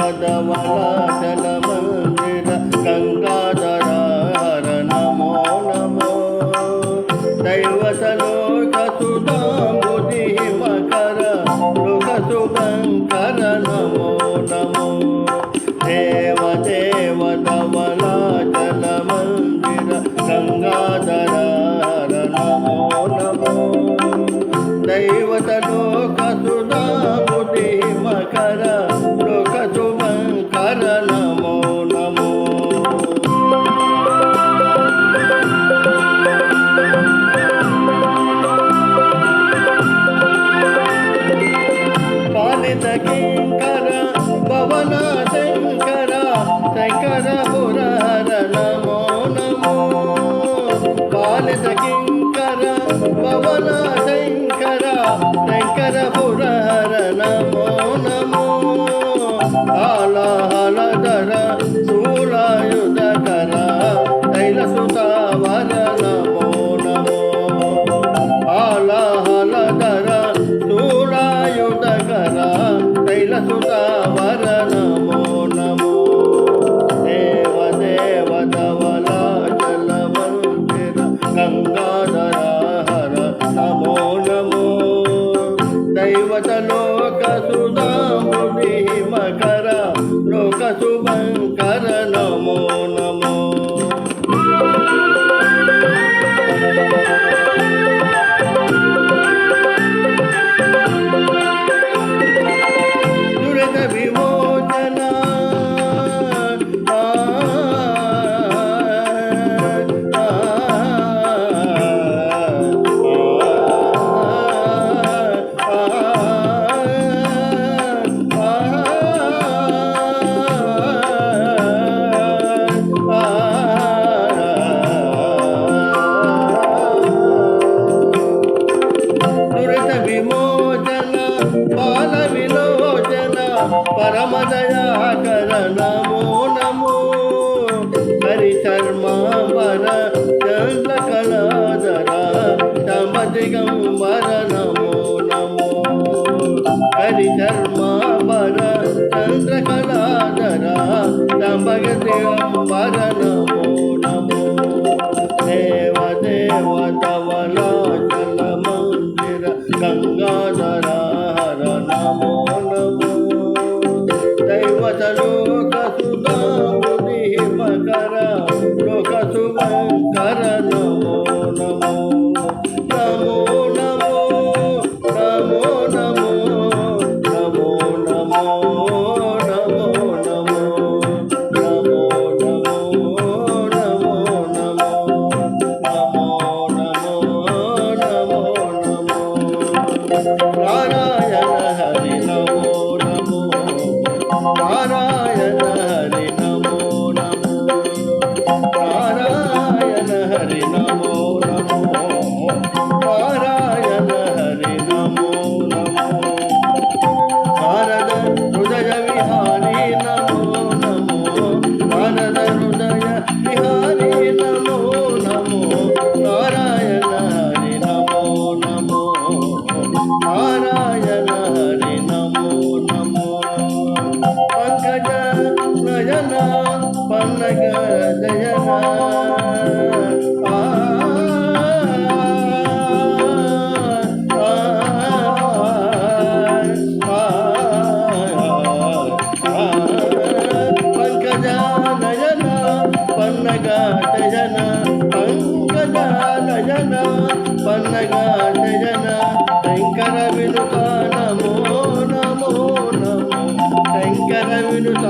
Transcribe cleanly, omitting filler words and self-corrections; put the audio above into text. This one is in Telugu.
దేవదేవదవలాచల మందిర గంగాధర హర నమో నమో దైవతలోక సుధాంబుధి మకర లోక శుభంకర నమో నమో దేవదేవదవలాచల మందిర గంగాధర హర నమో నమో దైవతలోక సుధాంబుధి మకర లోక శుభంకర నమో నమో పాలిత కింకర భవన శంకర శంకర పురహర నమో నమో పాలిత కింకర భవన శంకర శంకర పురహర నమో నమో ఆలాహలధర శూలాయుధకర శైలసుతావర నమో నమో ఆలాహలధర శూలాయుధకర శైలసుతావర నమో నమో దేవదేవదవలాచల మందిర గంగాధర హర నమో నమో దైవతలోక సుధాంబుధి మకర లోక శుభంకర నమో నమో దురిత విమోచన విమోచన బాల విలోచన పరమదయాకర నమో నమో హరి చర్మాంబర చంద్ర కళాధర దిగంబర నమో నమో హరి చర్మాంబర చంద్ర కళాధర దిగంబర నమో నమో దేవదేవదవలాచల మందిర గంగాధర హర నమో నమో దైవతలోక సుధాంబుధి మకర లోక శుభంకర నమో నమో నమో నమో నమో నమో నమో నమో నమో నమో నమో నమో నమో నారాయణ హరి నమో నమో నారాయణ హరి నమో నమో నారాయణ హరి నమో నమో నారాయణ హరి నమో నమో నారద హృదయ విహారీ నమో నమో నారద హృదయ విహారీ నమో నమో నారాయణ హరి నమో నమో నారాయణ హరి నమో నమో పంకజ నయన పన్నగ జయన పంకజ నయన పన్నగ జయన పంకజ నయన పన్నగ జయన శంకర వినుత నమో నమో నమో శంకర వినుత